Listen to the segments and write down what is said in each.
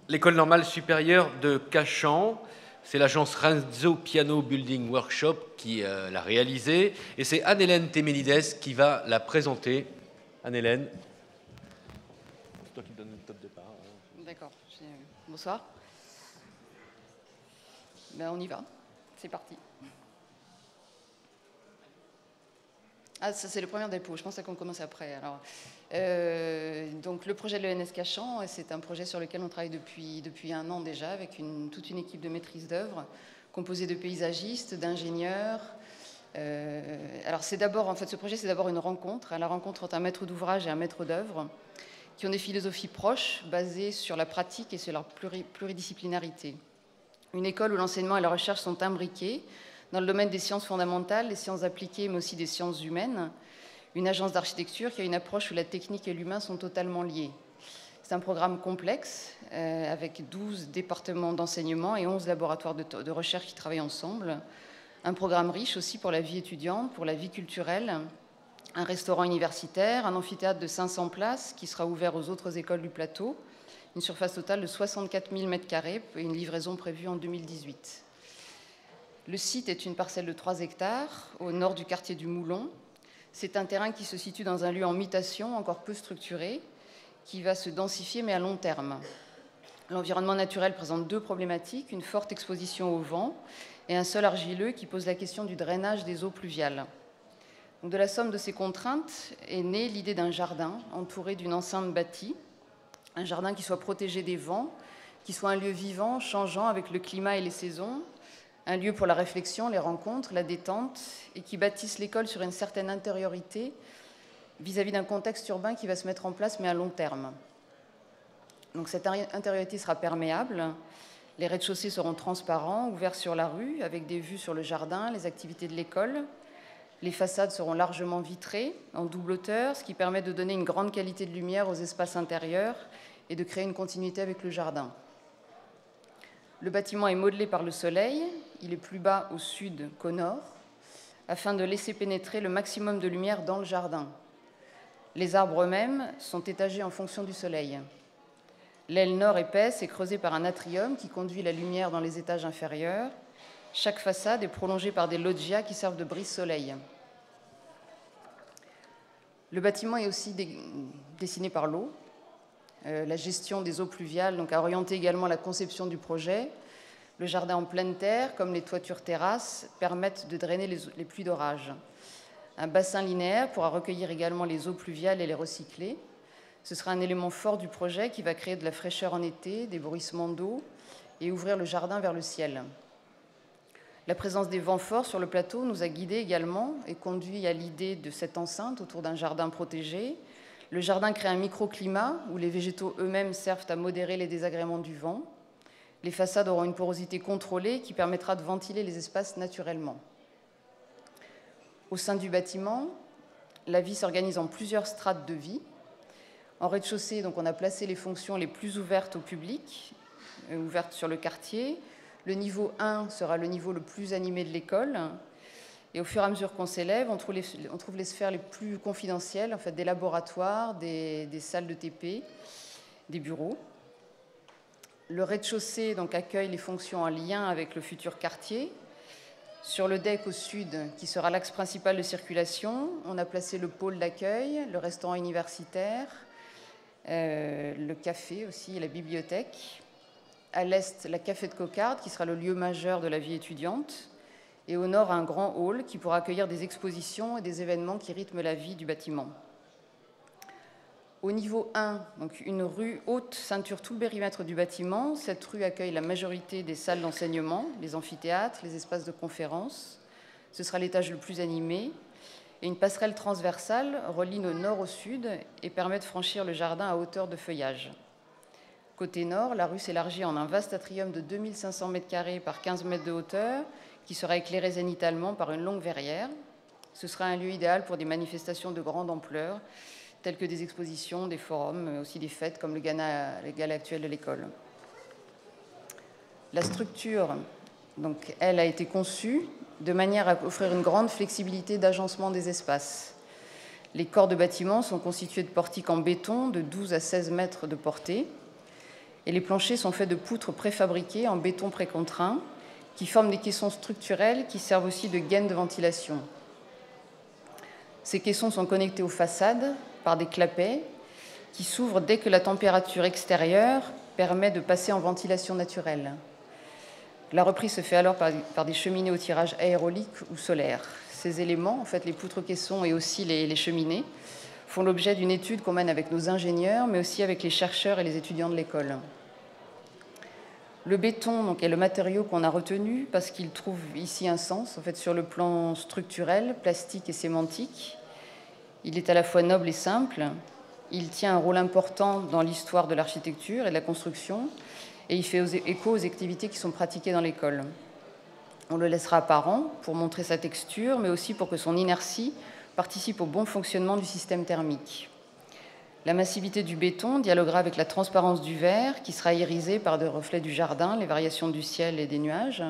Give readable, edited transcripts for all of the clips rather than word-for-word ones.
l'école normale supérieure de Cachan. C'est l'agence Renzo Piano Building Workshop qui l'a réalisée. Et c'est Anne-Hélène Téménides qui va la présenter. Anne-Hélène. C'est toi qui me donnes le top départ. D'accord. Bonsoir. Ben, on y va. C'est parti. Ah, ça c'est le premier dépôt. Je pensais qu'on commence après. Alors, donc le projet de l'ENS Cachan, c'est un projet sur lequel on travaille depuis un an déjà, avec toute une équipe de maîtrise d'œuvre composée de paysagistes, d'ingénieurs. Alors c'est d'abord, en fait, ce projet c'est d'abord une rencontre, la rencontre entre un maître d'ouvrage et un maître d'œuvre, qui ont des philosophies proches, basées sur la pratique et sur leur pluridisciplinarité. Une école où l'enseignement et la recherche sont imbriqués dans le domaine des sciences fondamentales, des sciences appliquées, mais aussi des sciences humaines. Une agence d'architecture qui a une approche où la technique et l'humain sont totalement liés. C'est un programme complexe, avec 12 départements d'enseignement et 11 laboratoires de recherche qui travaillent ensemble. Un programme riche aussi pour la vie étudiante, pour la vie culturelle. Un restaurant universitaire, un amphithéâtre de 500 places qui sera ouvert aux autres écoles du plateau. Une surface totale de 64 000 m² et une livraison prévue en 2018. Le site est une parcelle de 3 hectares au nord du quartier du Moulon. C'est un terrain qui se situe dans un lieu en mutation, encore peu structuré, qui va se densifier mais à long terme. L'environnement naturel présente 2 problématiques, une forte exposition au vent et un sol argileux qui pose la question du drainage des eaux pluviales. Donc, de la somme de ces contraintes est née l'idée d'un jardin entouré d'une enceinte bâtie, un jardin qui soit protégé des vents, qui soit un lieu vivant, changeant avec le climat et les saisons, un lieu pour la réflexion, les rencontres, la détente, et qui bâtisse l'école sur une certaine intériorité vis-à-vis d'un contexte urbain qui va se mettre en place, mais à long terme. Donc cette intériorité sera perméable, les rez-de-chaussée seront transparents, ouverts sur la rue, avec des vues sur le jardin, les activités de l'école. Les façades seront largement vitrées, en double hauteur, ce qui permet de donner une grande qualité de lumière aux espaces intérieurs et de créer une continuité avec le jardin. Le bâtiment est modelé par le soleil, il est plus bas au sud qu'au nord, afin de laisser pénétrer le maximum de lumière dans le jardin. Les arbres eux-mêmes sont étagés en fonction du soleil. L'aile nord épaisse est creusée par un atrium qui conduit la lumière dans les étages inférieurs. Chaque façade est prolongée par des loggias qui servent de brise-soleil. Le bâtiment est aussi dessiné par l'eau. La gestion des eaux pluviales donc, a orienté également la conception du projet. Le jardin en pleine terre, comme les toitures terrasses, permettent de drainer les pluies d'orage. Un bassin linéaire pourra recueillir également les eaux pluviales et les recycler. Ce sera un élément fort du projet qui va créer de la fraîcheur en été, des bruissements d'eau et ouvrir le jardin vers le ciel. La présence des vents forts sur le plateau nous a guidés également et conduit à l'idée de cette enceinte autour d'un jardin protégé. Le jardin crée un microclimat où les végétaux eux-mêmes servent à modérer les désagréments du vent. Les façades auront une porosité contrôlée qui permettra de ventiler les espaces naturellement. Au sein du bâtiment, la vie s'organise en plusieurs strates de vie. En rez-de-chaussée, donc, on a placé les fonctions les plus ouvertes au public, ouvertes sur le quartier. Le niveau 1 sera le niveau le plus animé de l'école. Et au fur et à mesure qu'on s'élève, on trouve les sphères les plus confidentielles, en fait, des laboratoires, des salles de TP, des bureaux. Le rez-de-chaussée donc, accueille les fonctions en lien avec le futur quartier. Sur le deck au sud, qui sera l'axe principal de circulation, on a placé le pôle d'accueil, le restaurant universitaire, le café aussi et la bibliothèque. À l'est, la café de cocarde, qui sera le lieu majeur de la vie étudiante. Et au nord, un grand hall qui pourra accueillir des expositions et des événements qui rythment la vie du bâtiment. Au niveau 1, donc une rue haute ceinture tout le périmètre du bâtiment. Cette rue accueille la majorité des salles d'enseignement, les amphithéâtres, les espaces de conférence. Ce sera l'étage le plus animé. Et une passerelle transversale relie le nord au sud et permet de franchir le jardin à hauteur de feuillage. Côté nord, la rue s'élargit en un vaste atrium de 2500 m² par 15 mètres de hauteur, qui sera éclairé zénitalement par une longue verrière. Ce sera un lieu idéal pour des manifestations de grande ampleur, telles que des expositions, des forums, mais aussi des fêtes comme le gala actuel de l'école. La structure, donc, elle, a été conçue de manière à offrir une grande flexibilité d'agencement des espaces. Les corps de bâtiments sont constitués de portiques en béton de 12 à 16 mètres de portée. et les planchers sont faits de poutres préfabriquées en béton précontraint qui forment des caissons structurels qui servent aussi de gaines de ventilation. Ces caissons sont connectés aux façades par des clapets qui s'ouvrent dès que la température extérieure permet de passer en ventilation naturelle. La reprise se fait alors par des cheminées au tirage aérolique ou solaire. Ces éléments, en fait les poutres-caissons et aussi les cheminées, font l'objet d'une étude qu'on mène avec nos ingénieurs, mais aussi avec les chercheurs et les étudiants de l'école. Le béton donc, est le matériau qu'on a retenu parce qu'il trouve ici un sens, en fait, sur le plan structurel, plastique et sémantique. Il est à la fois noble et simple. Il tient un rôle important dans l'histoire de l'architecture et de la construction, et il fait écho aux activités qui sont pratiquées dans l'école. On le laissera apparent pour montrer sa texture, mais aussi pour que son inertie participe au bon fonctionnement du système thermique. La massivité du béton dialoguera avec la transparence du verre, qui sera irisée par des reflets du jardin, les variations du ciel et des nuages.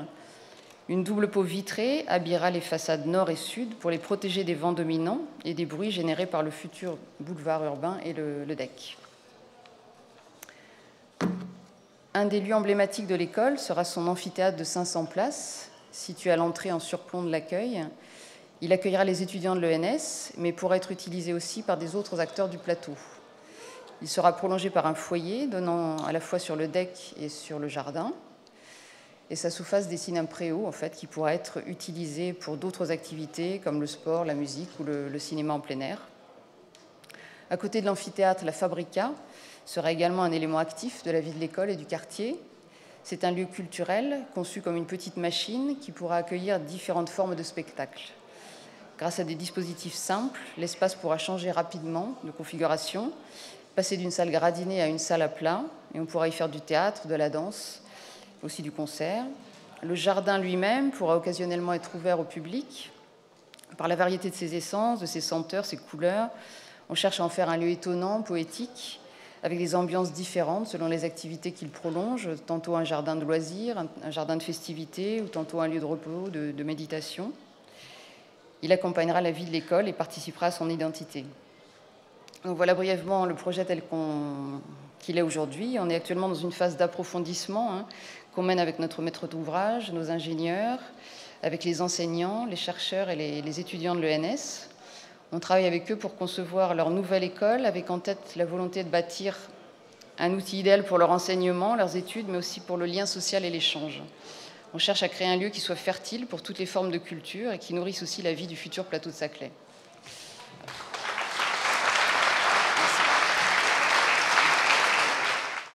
Une double peau vitrée habillera les façades nord et sud pour les protéger des vents dominants et des bruits générés par le futur boulevard urbain et le deck. Un des lieux emblématiques de l'école sera son amphithéâtre de 500 places, situé à l'entrée en surplomb de l'accueil. Il accueillera les étudiants de l'ENS, mais pourra être utilisé aussi par des autres acteurs du plateau. Il sera prolongé par un foyer donnant à la fois sur le deck et sur le jardin. Et sa sous-face dessine un préau en fait, qui pourra être utilisé pour d'autres activités comme le sport, la musique ou le cinéma en plein air. À côté de l'amphithéâtre, la Fabrica sera également un élément actif de la vie de l'école et du quartier. C'est un lieu culturel conçu comme une petite machine qui pourra accueillir différentes formes de spectacles. Grâce à des dispositifs simples, l'espace pourra changer rapidement de configuration, passer d'une salle gradinée à une salle à plat, et on pourra y faire du théâtre, de la danse, aussi du concert. Le jardin lui-même pourra occasionnellement être ouvert au public. Par la variété de ses essences, de ses senteurs, ses couleurs, on cherche à en faire un lieu étonnant, poétique, avec des ambiances différentes selon les activités qu'il prolonge, tantôt un jardin de loisirs, un jardin de festivités, ou tantôt un lieu de repos, de méditation. Il accompagnera la vie de l'école et participera à son identité. Donc voilà brièvement le projet tel qu'il est aujourd'hui. On est actuellement dans une phase d'approfondissement qu'on mène avec notre maître d'ouvrage, nos ingénieurs, avec les enseignants, les chercheurs et les étudiants de l'ENS. On travaille avec eux pour concevoir leur nouvelle école, avec en tête la volonté de bâtir un outil idéal pour leur enseignement, leurs études, mais aussi pour le lien social et l'échange. On cherche à créer un lieu qui soit fertile pour toutes les formes de culture et qui nourrisse aussi la vie du futur plateau de Saclay.